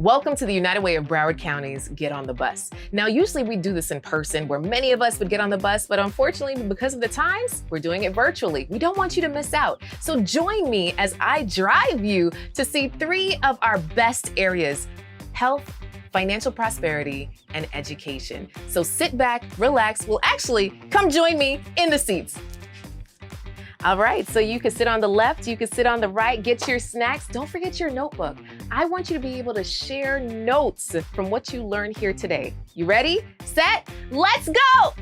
Welcome to the United Way of Broward County's Get on the Bus. Now, usually we do this in person where many of us would get on the bus, but unfortunately, because of the times, we're doing it virtually. We don't want you to miss out. So join me as I drive you to see three of our best areas: health, financial prosperity, and education. So sit back, relax. Well, actually, come join me in the seats. All right, so you can sit on the left, you can sit on the right, get your snacks. Don't forget your notebook. I want you to be able to share notes from what you learned here today. You ready, set, let's go!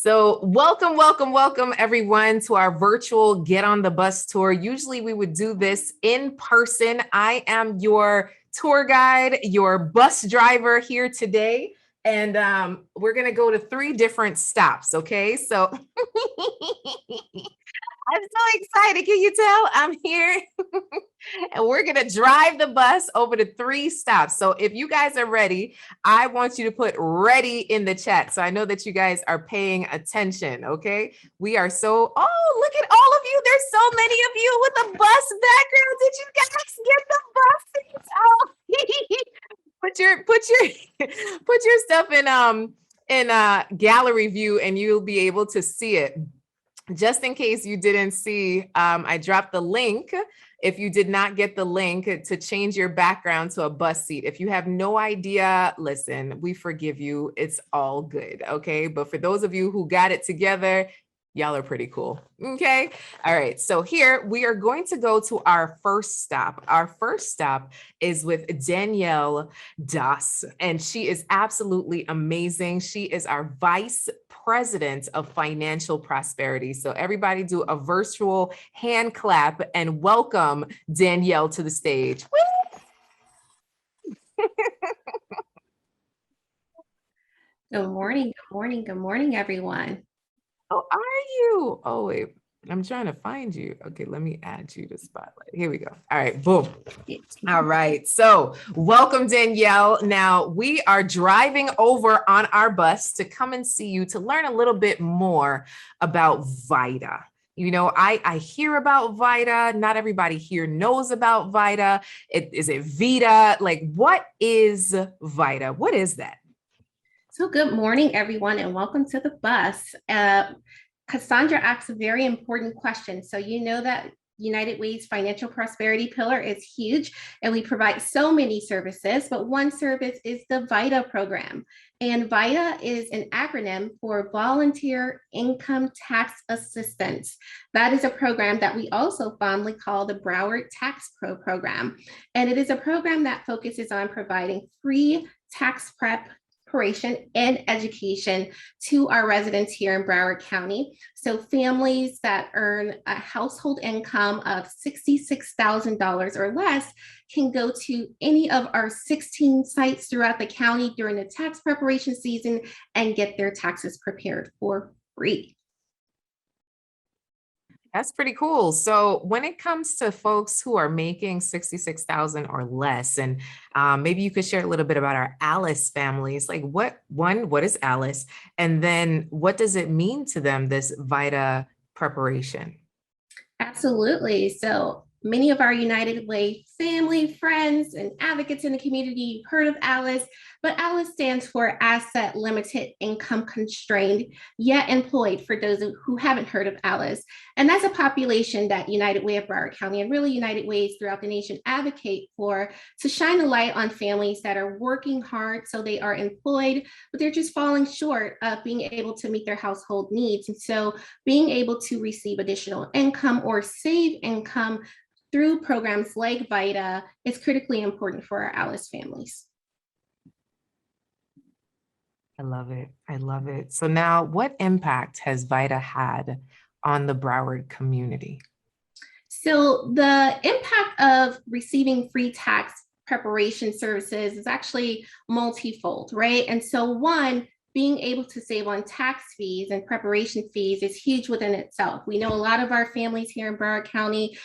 So welcome everyone to our virtual Get on the Bus tour. Usually we would do this in person. I am your tour guide, your bus driver here today. And we're gonna go to 3 different stops, okay? So I'm so excited, can you tell? I'm here and we're gonna drive the bus over to 3 stops. So if you guys are ready, I want you to put ready in the chat. So I know that you guys are paying attention, okay? We are so, oh, look at all of you. There's so many of you with a bus background. Did you guys get the bus seats? Oh, put your stuff in gallery view and you'll be able to see it. Just in case you didn't see, I dropped the link. If you did not get the link to change your background to a bus seat, if you have no idea, listen, we forgive you. It's all good, okay? But for those of you who got it together, y'all are pretty cool, okay? All right, so here we are going to go to our first stop. Our first stop is with Danielle Das, and she is absolutely amazing. She is our Vice President of Financial Prosperity. So everybody do a virtual hand clap and welcome Danielle to the stage. Good morning, everyone. Oh, are you? Oh, wait, I'm trying to find you. Okay, let me add you to Spotlight. Here we go. All right, boom. All right, so welcome, Danielle. Now we are driving over on our bus to come and see you to learn a little bit more about VITA. You know, I hear about VITA. Not everybody here knows about VITA. Is it Vita? Like, what is VITA? What is that? So good morning, everyone, and welcome to the bus. Cassandra asked a very important question. So you know that United Way's financial prosperity pillar is huge, and we provide so many services, but one service is the VITA program. And VITA is an acronym for Volunteer Income Tax Assistance. That is a program that we also fondly call the Broward Tax Pro program. And it is a program that focuses on providing free tax preparation and education to our residents here in Broward County. So families that earn a household income of $66,000 or less can go to any of our 16 sites throughout the county during the tax preparation season and get their taxes prepared for free. That's pretty cool. So when it comes to folks who are making 66,000 or less, and maybe you could share a little bit about our Alice families, like what is Alice? And then what does it mean to them, this VITA preparation? Absolutely. So many of our United Way family, friends, and advocates in the community heard of ALICE, but ALICE stands for Asset Limited Income Constrained, Yet Employed, for those who haven't heard of ALICE. And that's a population that United Way of Broward County and really United Ways throughout the nation advocate for, to shine a light on families that are working hard, so they are employed, but they're just falling short of being able to meet their household needs. And so being able to receive additional income or save income through programs like VITA is critically important for our ALICE families. I love it. I love it. So now, what impact has VITA had on the Broward community? So the impact of receiving free tax preparation services is actually multifold, right? And so one, being able to save on tax fees and preparation fees is huge within itself. We know a lot of our families here in Broward County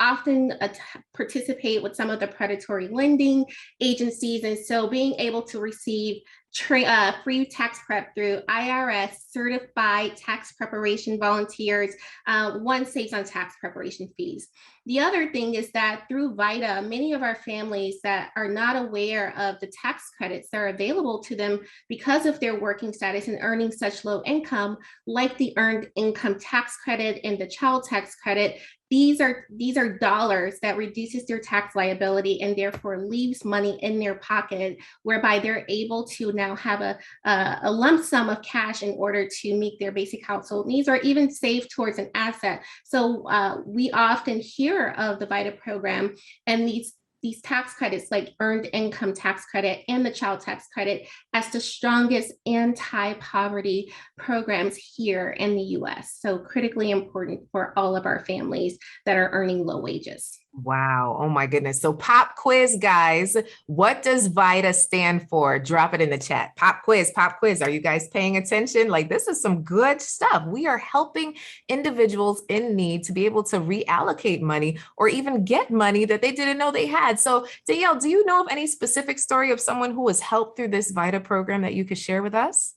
often participate with some of the predatory lending agencies. And so being able to receive free tax prep through IRS certified tax preparation volunteers, one saves on tax preparation fees. The other thing is that through VITA, many of our families that are not aware of the tax credits that are available to them because of their working status and earning such low income, like the earned income tax credit and the child tax credit, these are dollars that reduces their tax liability and therefore leaves money in their pocket, whereby they're able to now have a lump sum of cash in order to meet their basic household needs or even save towards an asset. So we often hear of the VITA program and these tax credits like earned income tax credit and the child tax credit as the strongest anti-poverty programs here in the US. So critically important for all of our families that are earning low wages. Wow. Oh my goodness. So pop quiz, guys. What does VITA stand for? Drop it in the chat. Pop quiz, pop quiz. Are you guys paying attention? Like, this is some good stuff. We are helping individuals in need to be able to reallocate money or even get money that they didn't know they had. So Danielle, do you know of any specific story of someone who was helped through this VITA program that you could share with us?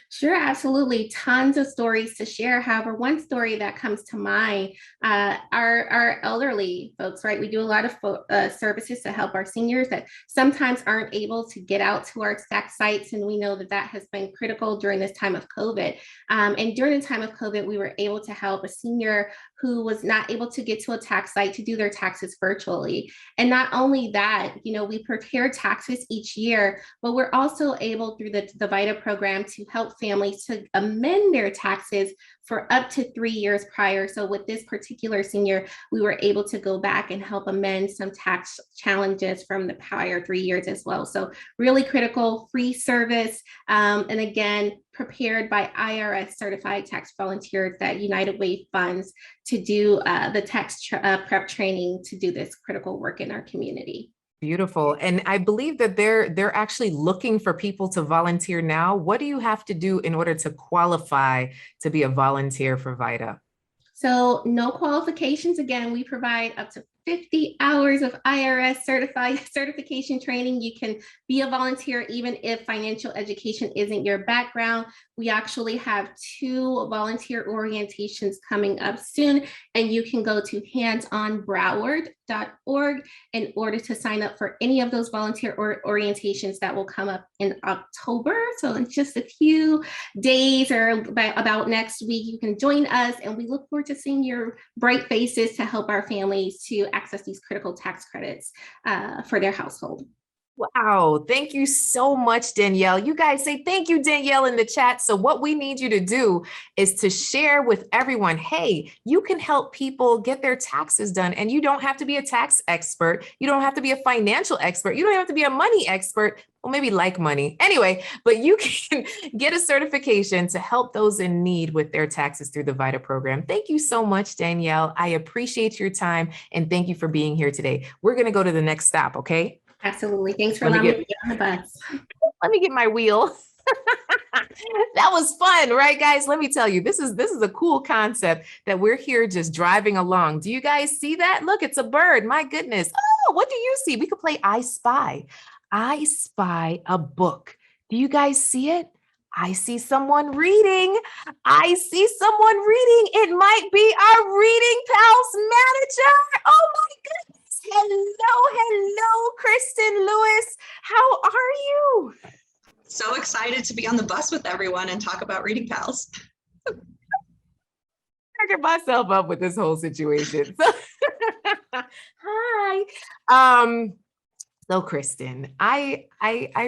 Sure, absolutely. Tons of stories to share. However, one story that comes to mind, our elderly folks, right? We do a lot of services to help our seniors that sometimes aren't able to get out to our tax sites. And we know that that has been critical during this time of COVID. And during the time of COVID, we were able to help a senior who was not able to get to a tax site to do their taxes virtually. And not only that, we prepare taxes each year, but we're also able through the VITA program to help families to amend their taxes for up to 3 years prior. So with this particular senior, we were able to go back and help amend some tax challenges from the prior 3 years as well. So really critical, free service. And again, prepared by IRS certified tax volunteers that United Way funds to do the tax prep training to do this critical work in our community. Beautiful. And I believe that they're actually looking for people to volunteer now. What do you have to do in order to qualify to be a volunteer for VITA? So no qualifications. Again, we provide up to 50 hours of IRS certification training. You can be a volunteer even if financial education isn't your background. We actually have 2 volunteer orientations coming up soon, and you can go to handsonbroward.org in order to sign up for any of those volunteer orientations that will come up in October. So in just a few days or about next week, you can join us, and we look forward to seeing your bright faces to help our families to access these critical tax credits for their household. Wow. Thank you so much, Danielle. You guys say thank you, Danielle, in the chat. So what we need you to do is to share with everyone, hey, you can help people get their taxes done. And you don't have to be a tax expert. You don't have to be a financial expert. You don't have to be a money expert. Well, maybe like money. Anyway, but you can get a certification to help those in need with their taxes through the VITA program. Thank you so much, Danielle. I appreciate your time. And thank you for being here today. We're going to go to the next stop, okay? Absolutely. Thanks for allowing me to get on the bus. Let me get my wheel. That was fun, right, guys? Let me tell you, this is a cool concept that we're here just driving along. Do you guys see that? Look, it's a bird. My goodness. Oh, what do you see? We could play I Spy. I spy a book. Do you guys see it? I see someone reading. I see someone reading. It might be our Reading Pals manager. Oh my goodness. Hello, Kristen Lewis. How are you? So excited to be on the bus with everyone and talk about Reading Pals. Cracking myself up with this whole situation. Hi. So Kristen, I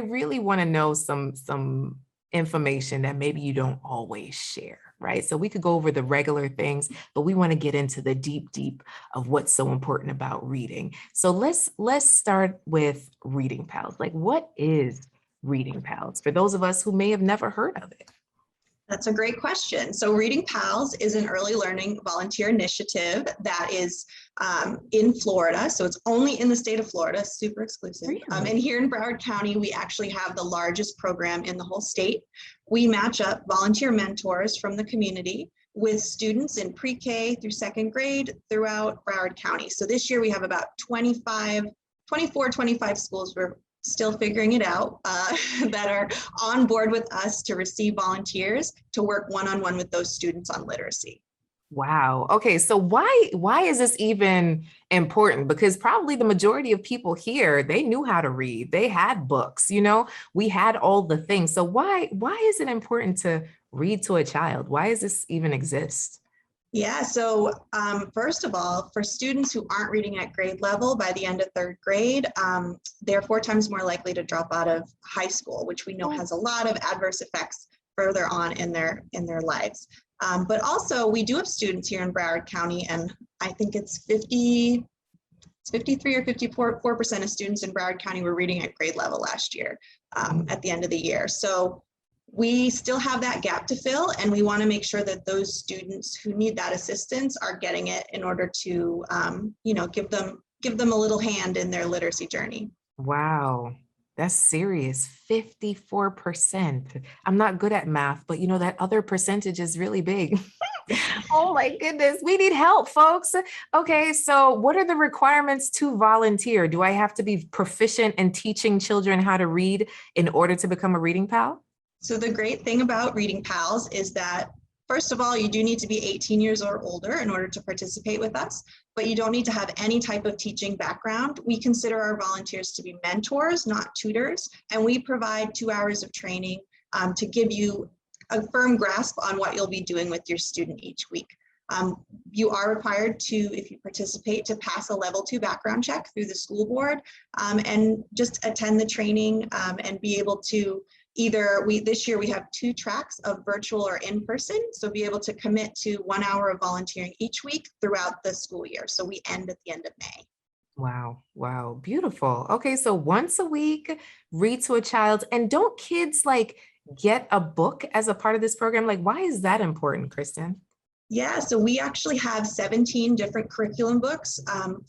really want to know some information that maybe you don't always share, right? So we could go over the regular things, but we want to get into the deep of what's so important about reading. So let's start with Reading Pals. Like, what is Reading Pals for those of us who may have never heard of it? That's a great question. So Reading Pals is an early learning volunteer initiative that is in Florida. So it's only in the state of Florida, super exclusive. Really? And here in Broward County, we actually have the largest program in the whole state. We match up volunteer mentors from the community with students in pre-K through second grade throughout Broward County. So this year we have about 25 schools. We're still figuring it out that are on board with us to receive volunteers to work one-on-one with those students on literacy. Wow. Okay. So why is this even important? Because probably the majority of people here, they knew how to read. They had books, we had all the things. So why is it important to read to a child? Why does this even exist? Yeah, so first of all, for students who aren't reading at grade level by the end of third grade, they're 4 times more likely to drop out of high school, which we know has a lot of adverse effects further on in their lives. But also, we do have students here in Broward County, and I think it's 53 or 54% of students in Broward County were reading at grade level last year at the end of the year. So we still have that gap to fill, and we want to make sure that those students who need that assistance are getting it in order to, give them a little hand in their literacy journey. Wow. That's serious. 54%. I'm not good at math, but that other percentage is really big. Oh my goodness. We need help, folks. Okay. So what are the requirements to volunteer? Do I have to be proficient in teaching children how to read in order to become a reading pal? So the great thing about Reading Pals is that, first of all, you do need to be 18 years or older in order to participate with us, but you don't need to have any type of teaching background. We consider our volunteers to be mentors, not tutors, and we provide 2 hours of training to give you a firm grasp on what you'll be doing with your student each week. You are required to, if you participate, to pass a level 2 background check through the school board and just attend the training and be able to this year we have 2 tracks of virtual or in person, so be able to commit to 1 hour of volunteering each week throughout the school year. So we end at the end of May. Wow. Wow. Beautiful. Okay. So once a week, read to a child. And don't kids get a book as a part of this program? Why is that important, Kristen? Yeah, so we actually have 17 different curriculum books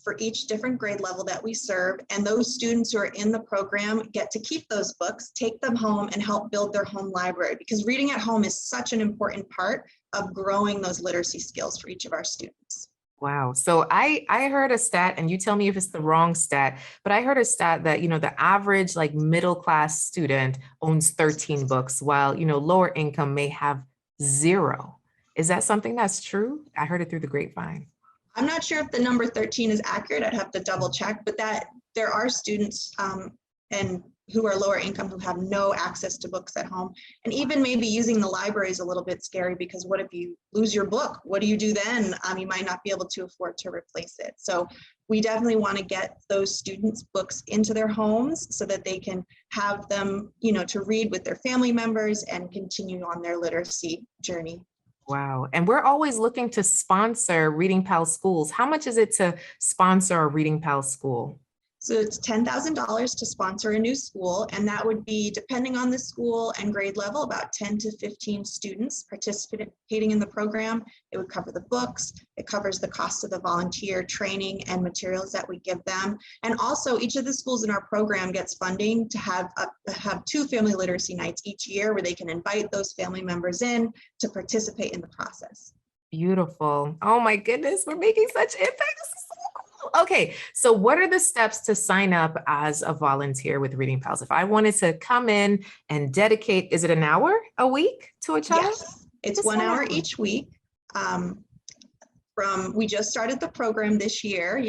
for each different grade level that we serve. And those students who are in the program get to keep those books, take them home, and help build their home library, because reading at home is such an important part of growing those literacy skills for each of our students. Wow. So I heard a stat, and you tell me if it's the wrong stat, but I heard a stat that, the average middle class student owns 13 books, while, lower income may have 0. Is that something that's true? I heard it through the grapevine. I'm not sure if the number 13 is accurate. I'd have to double check, but that there are students and who are lower income who have no access to books at home. And even maybe using the library is a little bit scary, because what if you lose your book? What do you do then? You might not be able to afford to replace it. So we definitely want to get those students' books into their homes so that they can have them, to read with their family members and continue on their literacy journey. Wow. And we're always looking to sponsor Reading Pal schools. How much is it to sponsor a Reading Pal school? So it's $10,000 to sponsor a new school, and that would be, depending on the school and grade level, about 10 to 15 students participating in the program. It would cover the books, it covers the cost of the volunteer training and materials that we give them. And also, each of the schools in our program gets funding to have 2 family literacy nights each year, where they can invite those family members in to participate in the process. Beautiful. Oh my goodness, we're making such impact. This is so cool. Okay, so what are the steps to sign up as a volunteer with Reading Pals? If I wanted to come in and dedicate, is it an hour a week to a child? Yes, it's 1 hour each week. We just started the program this year,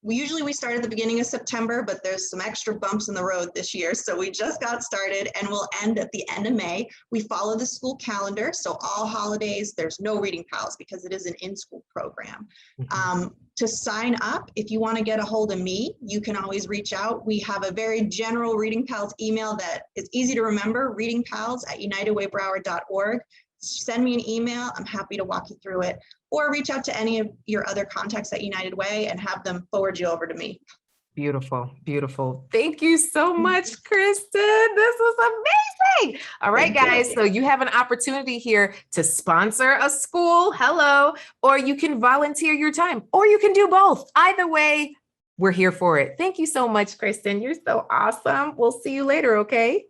we start at the beginning of September, but there's some extra bumps in the road this year. So we just got started, and we'll end at the end of May. We follow the school calendar. So all holidays, there's no Reading Pals because it is an in-school program. To sign up, if you want to get a hold of me, you can always reach out. We have a very general Reading Pals email that is easy to remember, readingpals@unitedwaybroward.org. Send me an email. I'm happy to walk you through it, or reach out to any of your other contacts at United Way and have them forward you over to me. Beautiful, beautiful. Thank you so much, Kristen. This was amazing. All right, guys. So you have an opportunity here to sponsor a school. Hello. Or you can volunteer your time, or you can do both. Either way, we're here for it. Thank you so much, Kristen. You're so awesome. We'll see you later. Okay.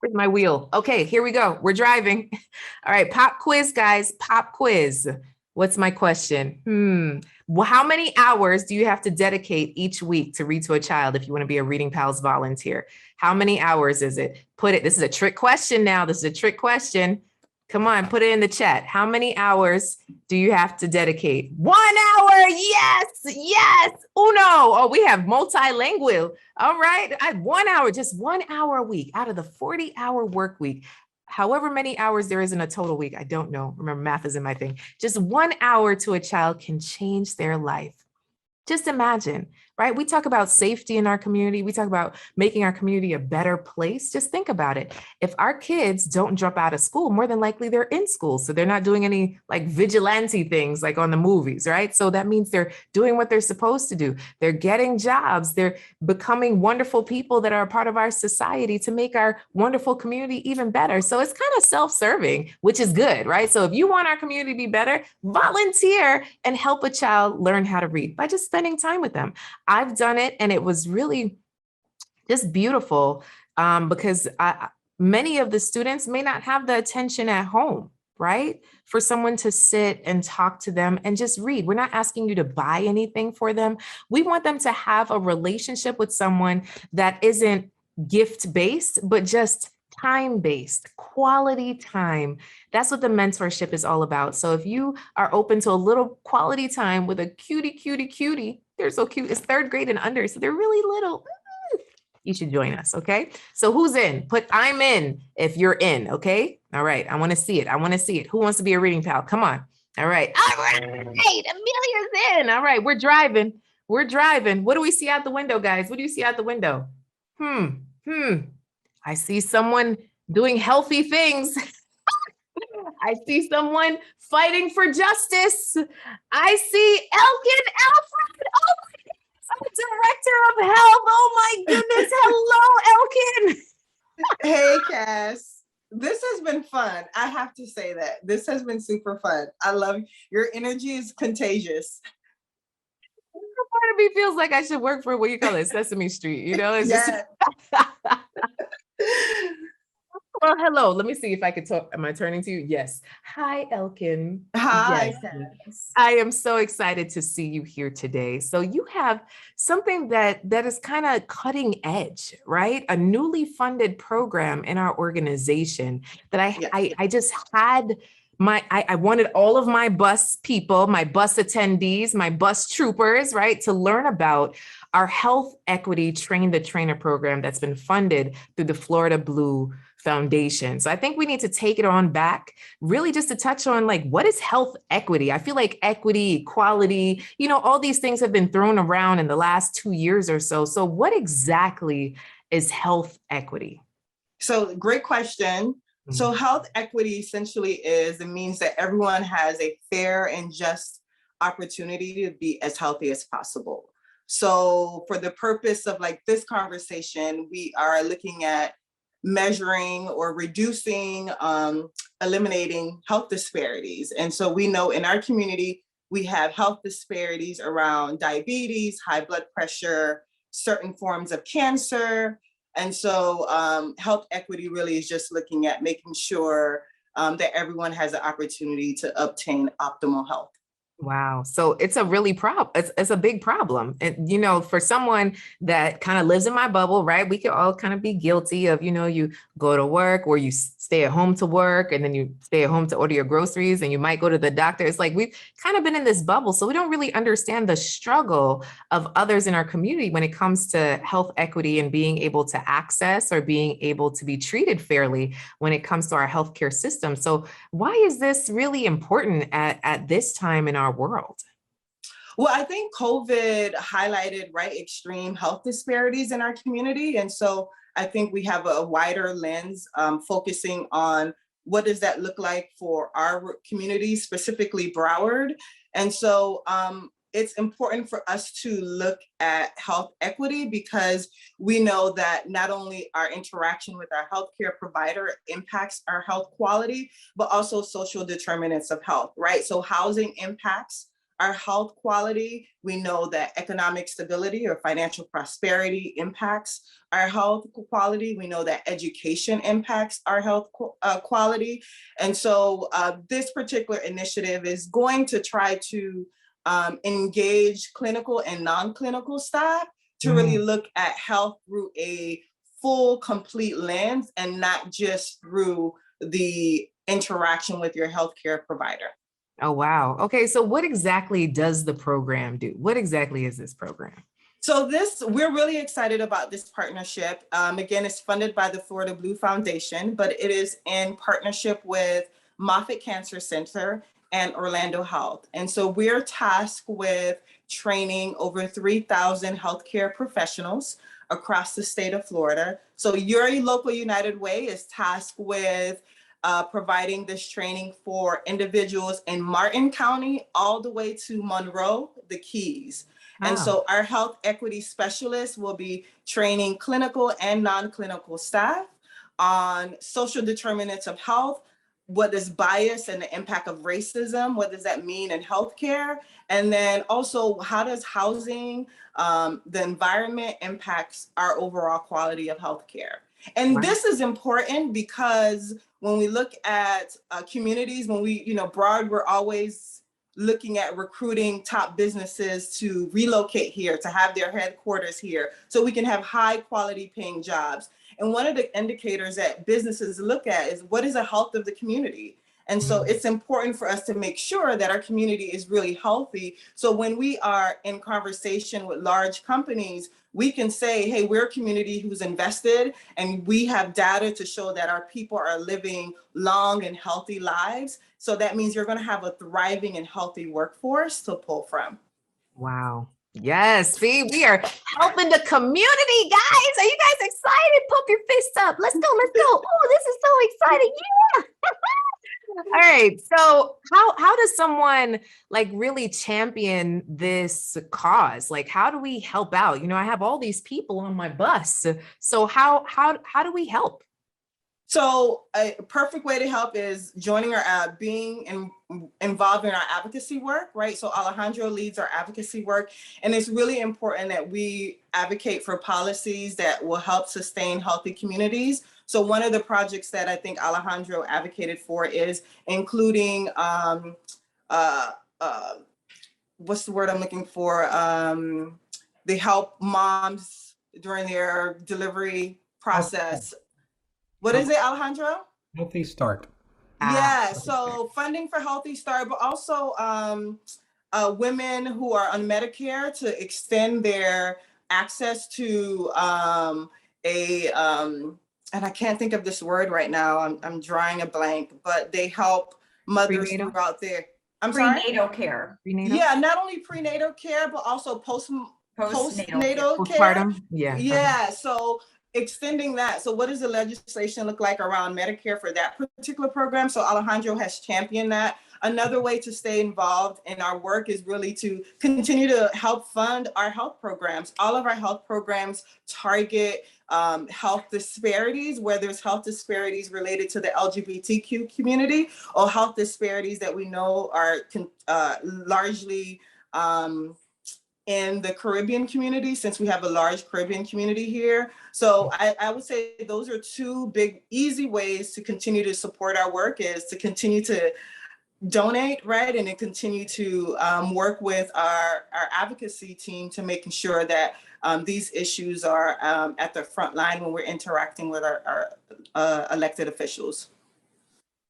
Where's my wheel? Okay, here we go. We're driving. All right, pop quiz, guys. Pop quiz. What's my question? Well, how many hours do you have to dedicate each week to read to a child if you want to be a Reading Pals volunteer? How many hours is it? This is a trick question now. This is a trick question. Come on, put it in the chat. How many hours do you have to dedicate? 1 hour. Yes, yes. Uno. Oh, we have multilingual. All right. 1 hour, just 1 hour a week out of the 40-hour work week. However many hours there is in a total week. I don't know. Remember, math isn't my thing. Just 1 hour to a child can change their life. Just imagine, right? We talk about safety in our community. We talk about making our community a better place. Just think about it. If our kids don't drop out of school, more than likely they're in school. So they're not doing any like vigilante things like on the movies, right? So that means they're doing what they're supposed to do. They're getting jobs. They're becoming wonderful people that are a part of our society to make our wonderful community even better. So it's kind of self-serving, which is good, right? So if you want our community to be better, volunteer and help a child learn how to read by just spending time with them. I've done it and it was really just beautiful because many of the students may not have the attention at home, right? For someone to sit and talk to them and just read. We're not asking you to buy anything for them. We want them to have a relationship with someone that isn't gift-based, but just time-based, quality time. That's what the mentorship is all about. So if you are open to a little quality time with a cutie, they're so cute. It's 3rd grade and under, so they're really little. You should join us, okay? So who's in? Put I'm in if you're in, okay? All right, I want to see it. I want to see it. Who wants to be a reading pal? Come on. All right. All right. Amelia's in. All right, we're driving. We're driving. What do we see out the window, guys? What do you see out the window? I see someone doing healthy things. I see someone fighting for justice. I see Elkin Alfred. Oh my goodness, I'm the director of health. Oh my goodness. Hello, Elkin. Hey, Cass. This has been fun. I have to say that. This has been super fun. I love your energy is contagious. Part of me feels like I should work for, what you call it, Sesame Street. You know, it's Yes. just. Well, hello. Let me see if I could talk. Am I turning to you? Yes. Hi, Elkin. Hi, Yes. Cass. I am so excited to see you here today. So you have something that is kind of cutting edge, right? A newly funded program in our organization that Yes. I just had I wanted all of my bus people, my bus attendees, my bus troopers, right, to learn about our health equity train the trainer program that's been funded through the Florida Blue Foundation. So I think we need to take it on back, really just to touch on like, what is health equity? I feel like equity, equality, you know, all these things have been thrown around in the last 2 years or so. So what exactly is health equity? So great question. So health equity essentially it means that everyone has a fair and just opportunity to be as healthy as possible. So for the purpose of like this conversation, we are looking at measuring or reducing, eliminating health disparities. And so we know in our community, we have health disparities around diabetes, high blood pressure, certain forms of cancer. And so health equity really is just looking at making sure that everyone has an opportunity to obtain optimal health. Wow. So it's a really it's a big problem. And, you know, for someone that kind of lives in my bubble, right, we could all kind of be guilty of, you know, you go to work or you stay at home to work and then you stay at home to order your groceries and you might go to the doctor. It's like we've kind of been in this bubble. So we don't really understand the struggle of others in our community when it comes to health equity and being able to access or being able to be treated fairly when it comes to our healthcare system. So why is this really important at this time in our world? Well, I think COVID highlighted, right, extreme health disparities in our community. And so I think we have a wider lens focusing on what does that look like for our community, specifically Broward. And so it's important for us to look at health equity because we know that not only our interaction with our healthcare provider impacts our health quality, but also social determinants of health, right? So housing impacts our health quality. We know that economic stability or financial prosperity impacts our health quality. We know that education impacts our health quality. And so this particular initiative is going to try to engage clinical and non-clinical staff to really look at health through a full, complete lens and not just through the interaction with your healthcare provider. Oh, wow. Okay, so what exactly does the program do? What exactly is this program? So we're really excited about this partnership. Again, it's funded by the Florida Blue Foundation, but it is in partnership with Moffitt Cancer Center and Orlando Health. And so we're tasked with training over 3,000 healthcare professionals across the state of Florida. So your local United Way is tasked with providing this training for individuals in Martin County all the way to Monroe, the Keys. Wow. And so our health equity specialists will be training clinical and non-clinical staff on social determinants of health. What is bias and the impact of racism? What does that mean in healthcare? And then also, how does housing, the environment impacts our overall quality of healthcare? And Wow. this is important because when we look at communities, when we, Broad, we're always looking at recruiting top businesses to relocate here, to have their headquarters here, so we can have high quality paying jobs. And one of the indicators that businesses look at is what is the health of the community? And so it's important for us to make sure that our community is really healthy. So when we are in conversation with large companies, we can say, hey, we're a community who's invested and we have data to show that our people are living long and healthy lives. So that means you're going to have a thriving and healthy workforce to pull from. Wow. Yes. See, we are helping the community, guys. Are you guys excited? Pump your fist up. Let's go. Let's go. Oh, this is so exciting. Yeah. All right. So how does someone like really champion this cause? Like, how do we help out? I have all these people on my bus. So how do we help? So a perfect way to help is joining our being involved in our advocacy work, right? So Alejandro leads our advocacy work, and it's really important that we advocate for policies that will help sustain healthy communities. So one of the projects that I think Alejandro advocated for is including, what's the word I'm looking for? They help moms during their delivery process. What is it, Alejandro? Healthy Start. Yeah, so funding for Healthy Start, but also women who are on Medicare to extend their access to and I can't think of this word right now. I'm drawing a blank, but they help mothers Prenatal? throughout their, I'm sorry? Prenatal care. Prenatal? Yeah, not only prenatal care, but also postnatal care. Postpartum? Yeah. Yeah, so extending that. So what does the legislation look like around Medicare for that particular program? So Alejandro has championed that. Another way to stay involved in our work is really to continue to help fund our health programs. All of our health programs target health disparities, where there's health disparities related to the LGBTQ community or health disparities that we know are largely in the Caribbean community, since we have a large Caribbean community here. So I would say those are two big, easy ways to continue to support our work, is to continue to donate, right? And then continue to work with our advocacy team to making sure that these issues are at the front line when we're interacting with our elected officials.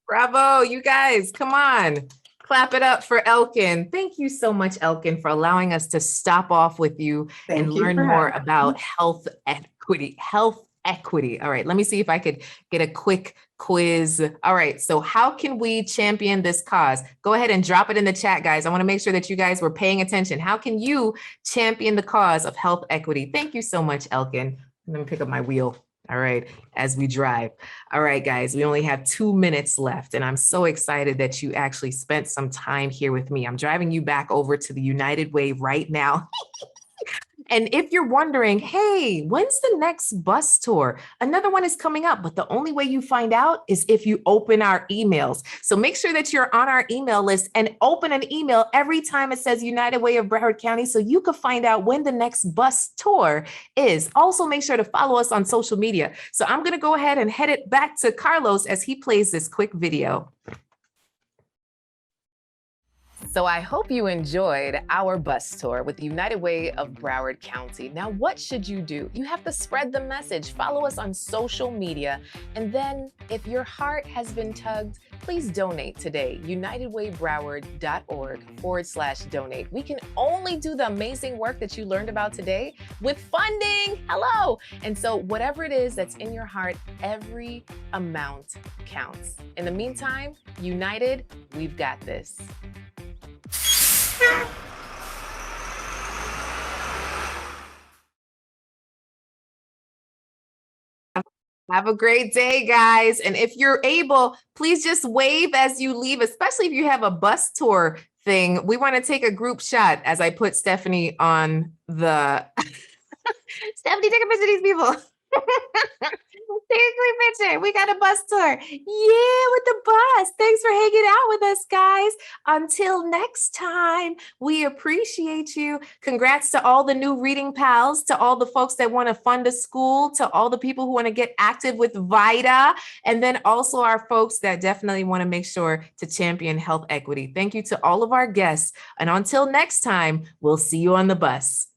Bravo, you guys, come on. Clap it up for Elkin. Thank you so much, Elkin, for allowing us to stop off with you and learn more about health equity. All right, let me see if I could get a quick quiz. All right, so how can we champion this cause? Go ahead and drop it in the chat, guys. I want to make sure that you guys were paying attention. How can you champion the cause of health equity? Thank you so much, Elkin. Let me pick up my wheel. All right, as we drive. All right, guys, we only have 2 minutes left, and I'm so excited that you actually spent some time here with me. I'm driving you back over to the United Way right now. And if you're wondering, hey, when's the next bus tour? Another one is coming up, but the only way you find out is if you open our emails. So make sure that you're on our email list and open an email every time it says United Way of Broward County so you can find out when the next bus tour is. Also, make sure to follow us on social media. So I'm going to go ahead and head it back to Carlos as he plays this quick video. So I hope you enjoyed our bus tour with the United Way of Broward County. Now, what should you do? You have to spread the message. Follow us on social media. And then if your heart has been tugged, please donate today. unitedwaybroward.org/donate. We can only do the amazing work that you learned about today with funding. Hello. And so whatever it is that's in your heart, every amount counts. In the meantime, United, we've got this. Have a great day, guys. And if you're able, please just wave as you leave, especially if you have a bus tour thing. We want to take a group shot as I put Stephanie on the... Stephanie, take a picture of these people. Take a quick picture. We got a bus tour. Yeah, with the bus. Thanks for hanging out with us, guys. Until next time, we appreciate you. Congrats to all the new reading pals, to all the folks that want to fund a school, to all the people who want to get active with VITA, and then also our folks that definitely want to make sure to champion health equity. Thank you to all of our guests. And until next time, we'll see you on the bus.